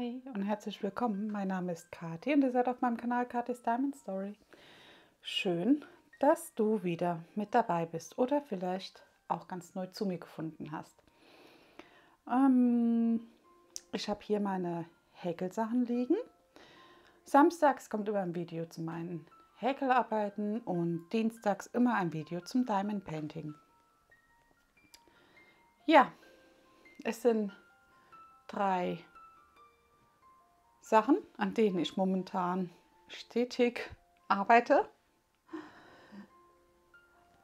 Hi und herzlich willkommen. Mein Name ist Kathi und ihr seid auf meinem Kanal Kathis Diamond Story. Schön, dass du wieder mit dabei bist oder vielleicht auch ganz neu zu mir gefunden hast. Ich habe hier meine Häkelsachen liegen. Samstags kommt immer ein Video zu meinen Häkelarbeiten und dienstags immer ein Video zum Diamond Painting. Ja, es sind 3 Sachen, an denen ich momentan stetig arbeite.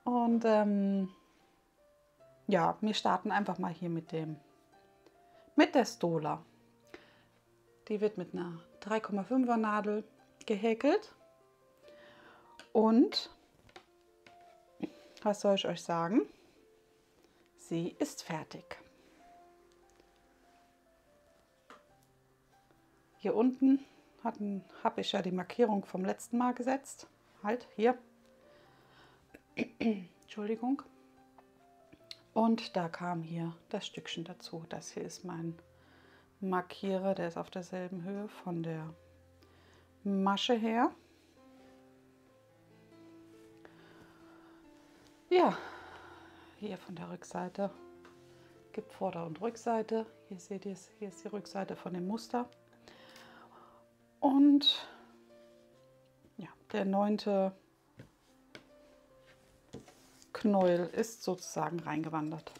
Und ja, wir starten einfach mal hier mit der Stola. Die wird mit einer 3,5er Nadel gehäkelt. Und was soll ich euch sagen? Sie ist fertig. Hier unten habe ich ja die Markierung vom letzten Mal gesetzt. Halt, hier. Entschuldigung. Und da kam hier das Stückchen dazu. Das hier ist mein Markierer, der ist auf derselben Höhe von der Masche her. Ja, hier von der Rückseite gibt Vorder- und Rückseite. Hier seht ihr es, hier ist die Rückseite von dem Muster. Und ja, der 9. Knäuel ist sozusagen reingewandert.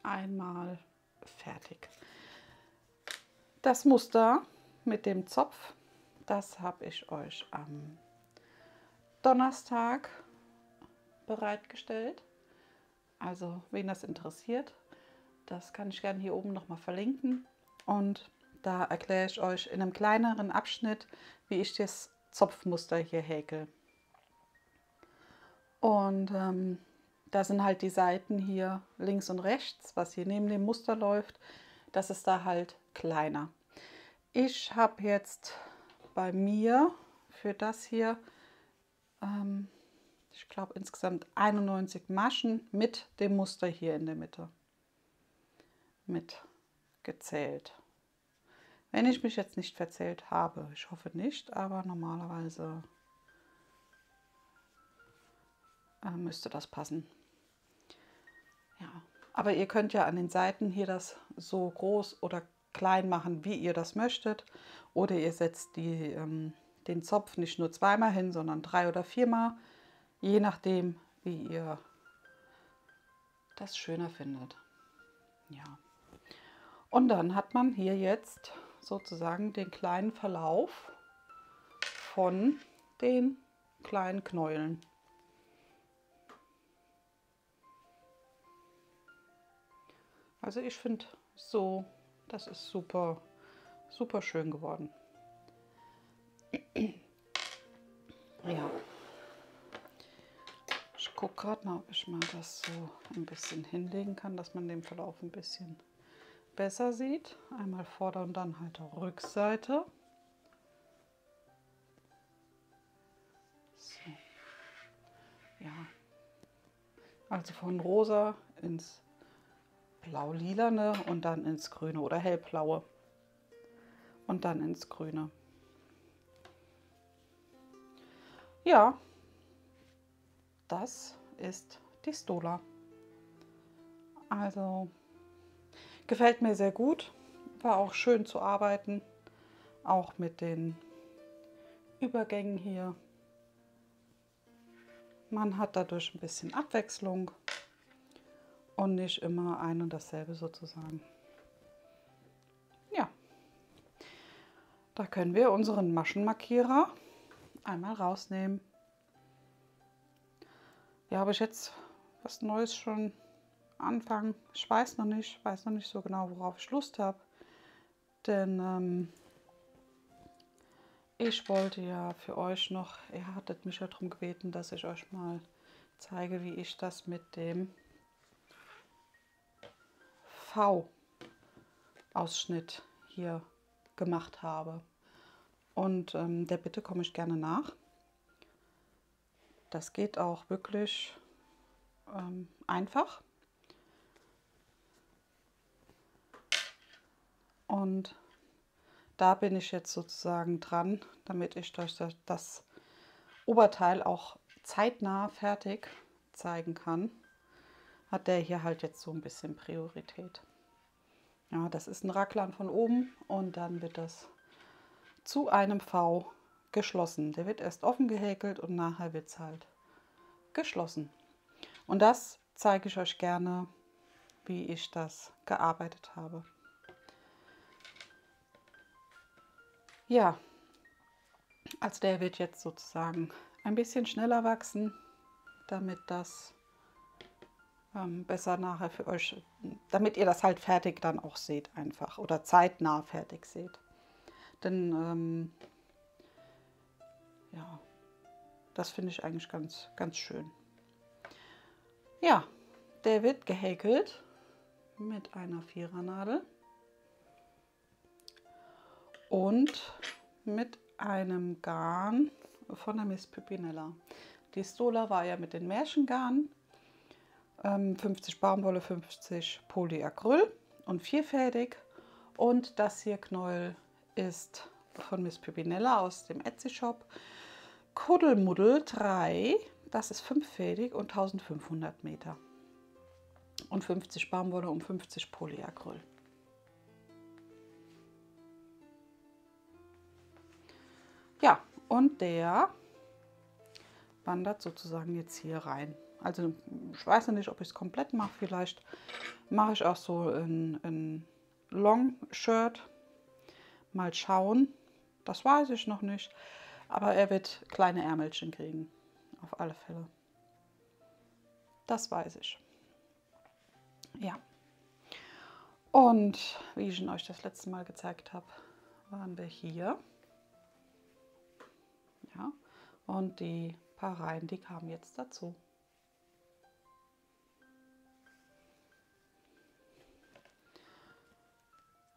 Einmal fertig. Das Muster mit dem Zopf, das habe ich euch am Donnerstag bereitgestellt. Also wen das interessiert, das kann ich gerne hier oben noch mal verlinken. Und da erkläre ich euch in einem kleineren Abschnitt, wie ich das Zopfmuster hier häkel. Und da sind halt die Seiten hier links und rechts, was hier neben dem Muster läuft, das ist da halt kleiner. Ich habe jetzt bei mir für das hier, ich glaube insgesamt 91 Maschen mit dem Muster hier in der Mitte mit gezählt. Wenn ich mich jetzt nicht verzählt habe, ich hoffe nicht, aber normalerweise müsste das passen. Ja, aber ihr könnt ja an den Seiten hier das so groß oder klein machen, wie ihr das möchtet. Oder ihr setzt den Zopf nicht nur zweimal hin, sondern 3 oder 4-mal, je nachdem, wie ihr das schöner findet. Ja. Und dann hat man hier jetzt sozusagen den kleinen Verlauf von den kleinen Knäueln. Also ich finde so, das ist super, super schön geworden. Ja. Ich gucke gerade mal, ob ich mal das so ein bisschen hinlegen kann, dass man den Verlauf ein bisschen besser sieht. Einmal Vorder- und dann halt auch Rückseite. So. Ja. Also von rosa ins blau-lilane und dann ins grüne oder hellblaue und dann ins grüne. Ja, das ist die Stola. Also gefällt mir sehr gut, war auch schön zu arbeiten, auch mit den Übergängen hier. Man hat dadurch ein bisschen Abwechslung und nicht immer ein und dasselbe sozusagen. Ja, da können wir unseren Maschenmarkierer einmal rausnehmen. Ja, habe ich jetzt was Neues schon anfangen? Ich weiß noch nicht so genau, worauf ich Lust habe. Denn ich wollte ja für euch noch, ihr hattet mich ja darum gebeten, dass ich euch mal zeige, wie ich das mit dem V-Ausschnitt hier gemacht habe. Und der Bitte komme ich gerne nach. Das geht auch wirklich einfach. Und da bin ich jetzt sozusagen dran, damit ich euch das Oberteil auch zeitnah fertig zeigen kann. Hat der hier halt jetzt so ein bisschen Priorität. Ja, das ist ein Raglan von oben und dann wird das zu einem V geschlossen. Der wird erst offen gehäkelt und nachher wird es halt geschlossen. Und das zeige ich euch gerne, wie ich das gearbeitet habe. Ja, also der wird jetzt sozusagen ein bisschen schneller wachsen, damit das besser nachher für euch, damit ihr das halt fertig dann auch seht einfach oder zeitnah fertig seht. Denn ja, das finde ich eigentlich ganz schön. Ja, der wird gehäkelt mit einer Vierernadel und mit einem Garn von der Miss Pimpinella. Die Stola war ja mit den Märchengarn, 50 Baumwolle, 50 Polyacryl und vierfädig. Und das hier Knäuel ist von Miss Pimpinella aus dem Etsy-Shop. Kuddelmuddel 3, das ist fünffädig und 1500 Meter. Und 50 Baumwolle und 50 Polyacryl. Ja, und der wandert sozusagen jetzt hier rein. Also ich weiß noch nicht, ob ich es komplett mache. Vielleicht mache ich auch so ein Long-Shirt. Mal schauen. Das weiß ich noch nicht. Aber er wird kleine Ärmelchen kriegen. Auf alle Fälle. Das weiß ich. Ja. Und wie ich euch das letzte Mal gezeigt habe, waren wir hier. Ja. Und die paar Reihen, die kamen jetzt dazu.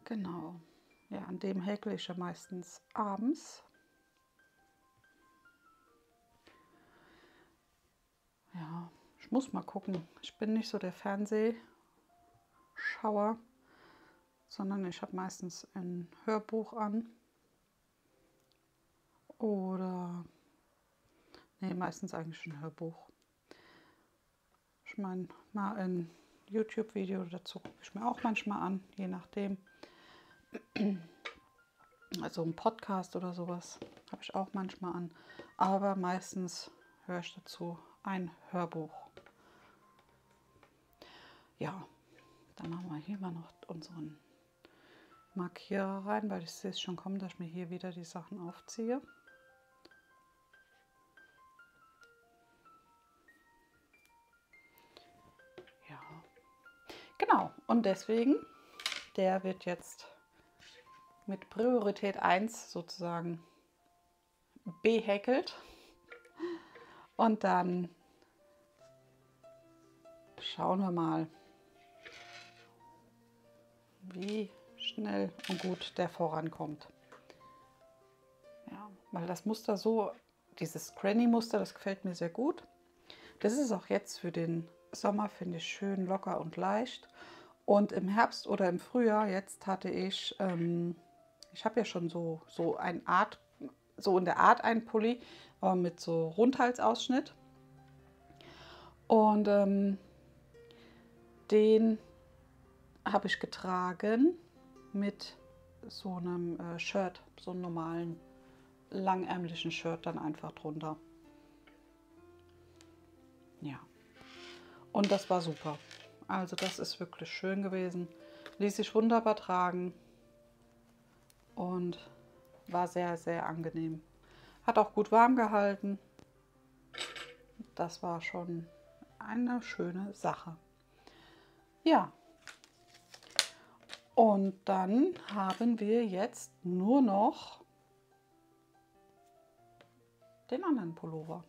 Genau. Ja, an dem häkle ich ja meistens abends. Ja, ich muss mal gucken. Ich bin nicht so der Fernsehschauer, sondern ich habe meistens ein Hörbuch an. Oder, nee, meistens eigentlich ein Hörbuch. Ich meine, mal ein YouTube-Video dazu gucke ich mir auch manchmal an, je nachdem. Also ein Podcast oder sowas habe ich auch manchmal an. Aber meistens höre ich dazu ein Hörbuch. Ja, dann machen wir hier mal noch unseren Markierer rein, weil ich sehe es schon kommen, dass ich mir hier wieder die Sachen aufziehe. Ja, genau. Und deswegen, der wird jetzt mit Priorität 1 sozusagen behäkelt. Und dann schauen wir mal, wie schnell und gut der vorankommt. Ja, weil das Muster so, dieses Granny-Muster, das gefällt mir sehr gut. Das ist auch jetzt für den Sommer, finde ich, schön locker und leicht. Und im Herbst oder im Frühjahr, jetzt hatte ich habe ja schon so in der Art einen Pulli, aber mit so Rundhalsausschnitt. Und den habe ich getragen mit so einem Shirt, so einem normalen langärmlichen Shirt dann einfach drunter. Ja, und das war super. Also das ist wirklich schön gewesen. Ließ sich wunderbar tragen und war sehr, sehr angenehm. Hat auch gut warm gehalten. Das war schon eine schöne Sache. Ja, und dann haben wir jetzt nur noch den anderen Pullover.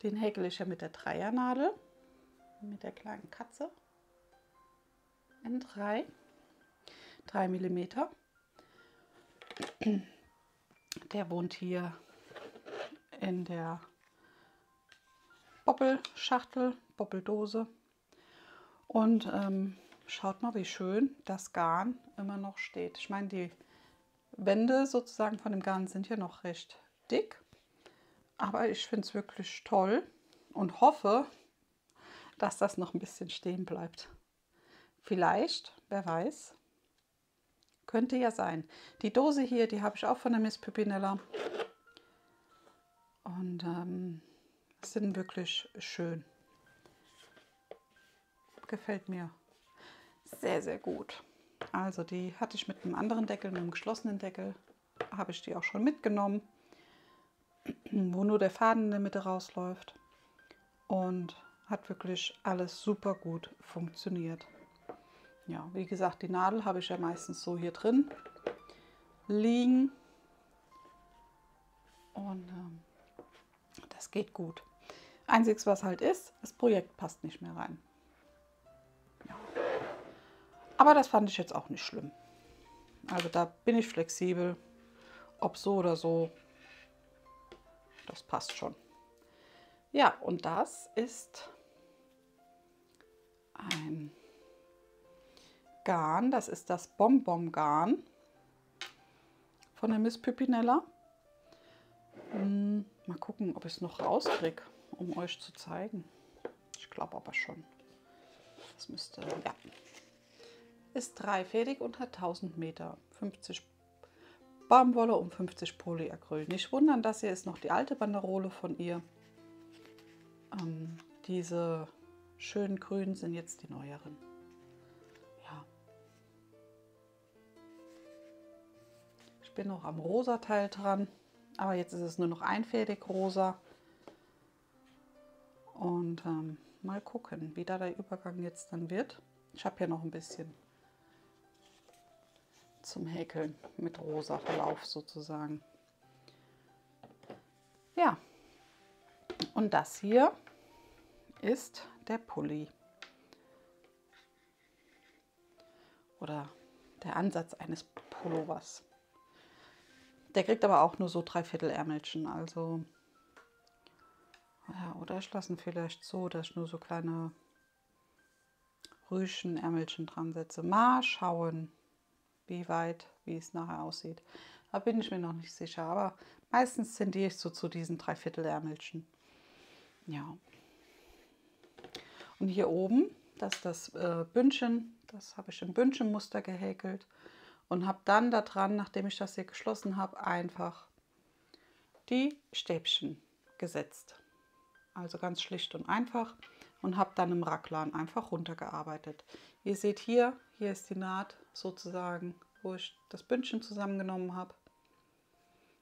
Den häkle ich ja mit der Dreiernadel, mit der kleinen Katze in 3 mm. Der wohnt hier in der Bobbelschachtel, Bobbeldose. Und schaut mal, wie schön das Garn immer noch steht. Ich meine, die Wände sozusagen von dem Garn sind ja noch recht dick, aber ich finde es wirklich toll und hoffe, dass das noch ein bisschen stehen bleibt. Vielleicht, wer weiß, könnte ja sein. Die Dose hier, die habe ich auch von der Miss Pimpinella und sind wirklich schön. Gefällt mir sehr, sehr gut. Also die hatte ich mit einem anderen Deckel, mit einem geschlossenen Deckel, habe ich die auch schon mitgenommen, wo nur der Faden in der Mitte rausläuft und hat wirklich alles super gut funktioniert. Ja, wie gesagt, die Nadel habe ich ja meistens so hier drin liegen und das geht gut. Einziges, was halt ist, das Projekt passt nicht mehr rein. Ja. Aber das fand ich jetzt auch nicht schlimm. Also da bin ich flexibel, ob so oder so, das passt schon. Ja, und das ist ein Garn, das ist das Bonbon-Garn von der Miss Pimpinella. Mal gucken, ob ich es noch rauskriege, um euch zu zeigen. Ich glaube aber schon. Das müsste, ja. Ist dreifädig und hat 1000 Meter, 50 Baumwolle und 50 Polyacryl. Nicht wundern, das hier ist noch die alte Banderole von ihr. Diese schönen grünen sind jetzt die neueren. Ja. Ich bin noch am rosa Teil dran, aber jetzt ist es nur noch einfädig rosa. Und mal gucken, wie da der Übergang jetzt dann wird. Ich habe hier noch ein bisschen zum Häkeln mit rosa Verlauf sozusagen. Ja, und das hier ist der Pulli oder der Ansatz eines Pullovers. Der kriegt aber auch nur so 3/4 Ärmelchen, also ja, oder ich lasse ihn vielleicht so, dass ich nur so kleine Rüschenärmelchen dran setze. Mal schauen, wie es nachher aussieht. Da bin ich mir noch nicht sicher, aber meistens tendiere ich so zu diesen 3/4 Ärmelchen. Ja. Und hier oben, das ist das Bündchen, das habe ich im Bündchenmuster gehäkelt und habe dann da dran, nachdem ich das hier geschlossen habe, einfach die Stäbchen gesetzt. Also ganz schlicht und einfach und habe dann im Raglan einfach runtergearbeitet. Ihr seht hier ist die Naht sozusagen, wo ich das Bündchen zusammengenommen habe.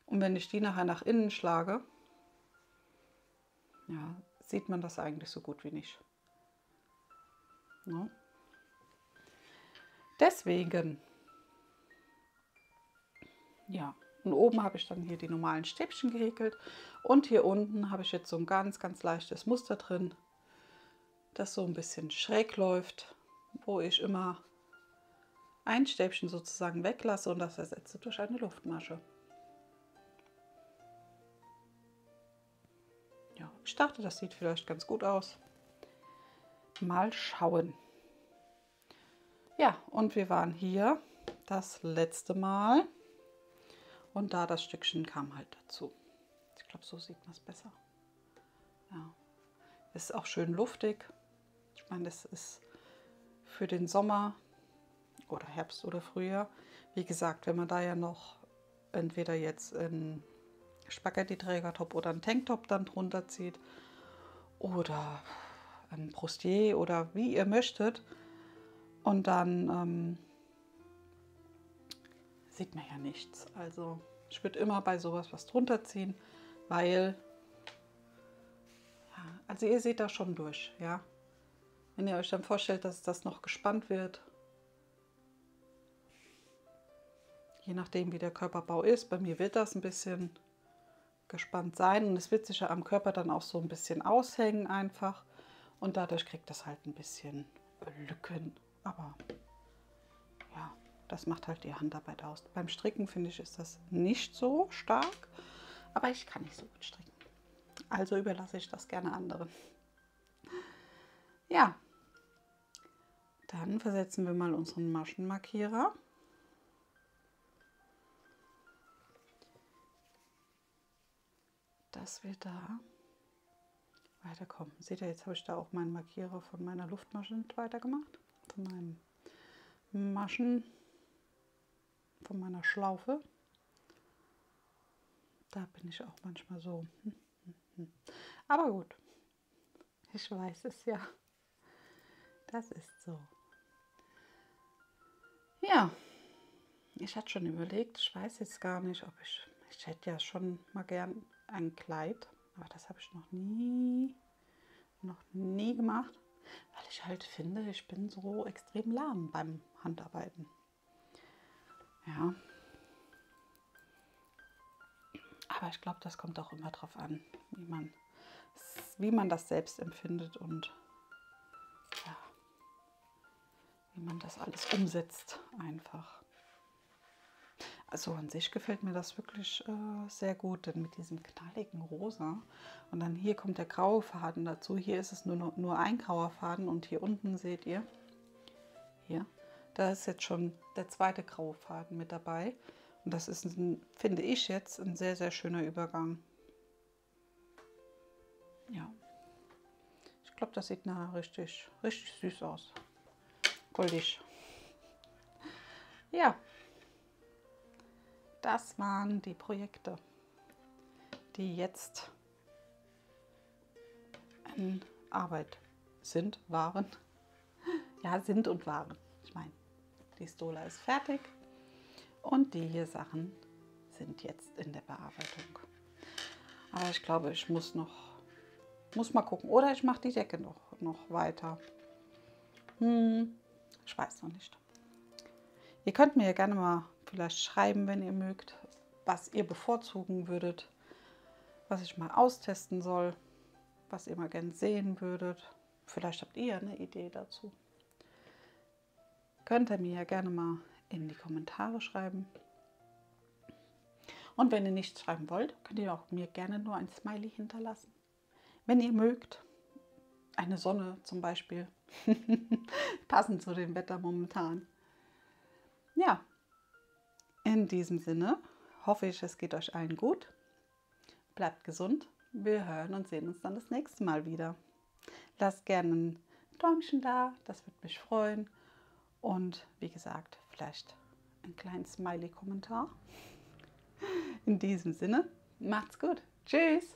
Und wenn ich die nachher nach innen schlage, ja, sieht man das eigentlich so gut wie nicht. Ja. Deswegen, ja, und oben habe ich dann hier die normalen Stäbchen gehäkelt und hier unten habe ich jetzt so ein ganz, ganz leichtes Muster drin, das so ein bisschen schräg läuft, wo ich immer ein Stäbchen sozusagen weglasse und das ersetze durch eine Luftmasche. Ja, ich dachte, das sieht vielleicht ganz gut aus. Mal schauen. Ja, und wir waren hier das letzte Mal und da das Stückchen kam halt dazu. Ich glaube, so sieht man es besser. Ja, ist auch schön luftig. Ich meine, das ist für den Sommer oder Herbst oder Frühjahr. Wie gesagt, wenn man da ja noch entweder jetzt in Spaghetti-Trägertop oder einen Tanktop dann drunter zieht oder ein Bustier oder wie ihr möchtet und dann sieht man ja nichts. Also ich würde immer bei sowas was drunter ziehen, weil ja, also ihr seht da schon durch, ja. Wenn ihr euch dann vorstellt, dass das noch gespannt wird, je nachdem wie der Körperbau ist, bei mir wird das ein bisschen gespannt sein und es wird sich ja am Körper dann auch so ein bisschen aushängen einfach und dadurch kriegt das halt ein bisschen Lücken, aber ja, das macht halt die Handarbeit aus. Beim Stricken finde ich, ist das nicht so stark, aber ich kann nicht so gut stricken, also überlasse ich das gerne anderen. Ja, Dann versetzen wir mal unseren Maschenmarkierer. Dass wir da weiterkommen. Seht ihr, jetzt habe ich da auch meinen Markierer von meiner Luftmasche nicht weitergemacht. Von meinem Maschen, von meiner Schlaufe. Da bin ich auch manchmal so. Aber gut, ich weiß es ja. Das ist so. Ja, ich hatte schon überlegt, ich weiß jetzt gar nicht, ob ich hätte ja schon mal gern ein Kleid, aber das habe ich noch nie gemacht, weil ich halt finde, ich bin so extrem lahm beim Handarbeiten. Ja. Aber ich glaube, das kommt auch immer drauf an, wie man das selbst empfindet und ja, wie man das alles umsetzt einfach. Also an sich gefällt mir das wirklich sehr gut, denn mit diesem knalligen Rosa und dann hier kommt der graue Faden dazu. Hier ist es nur ein grauer Faden und hier unten seht ihr, hier, da ist jetzt schon der zweite graue Faden mit dabei. Und das ist, finde ich jetzt, ein sehr, sehr schöner Übergang. Ja, ich glaube, das sieht nachher richtig süß aus. Goldig. Ja, das waren die Projekte, die jetzt in Arbeit waren. Ja, sind und waren. Ich meine, die Stola ist fertig und die hier Sachen sind jetzt in der Bearbeitung. Aber ich glaube, ich muss mal gucken. Oder ich mache die Decke noch weiter. Ich weiß noch nicht. Ihr könnt mir ja gerne mal vielleicht schreiben, wenn ihr mögt, was ihr bevorzugen würdet, was ich mal austesten soll, was ihr mal gerne sehen würdet. Vielleicht habt ihr eine Idee dazu. Könnt ihr mir ja gerne mal in die Kommentare schreiben. Und wenn ihr nichts schreiben wollt, könnt ihr auch mir gerne nur ein Smiley hinterlassen. Wenn ihr mögt, eine Sonne zum Beispiel, passend zu dem Wetter momentan. Ja, in diesem Sinne hoffe ich, es geht euch allen gut. Bleibt gesund. Wir hören und sehen uns dann das nächste Mal wieder. Lasst gerne ein Däumchen da, das würde mich freuen. Und wie gesagt, vielleicht einen kleinen Smiley-Kommentar. In diesem Sinne, macht's gut. Tschüss.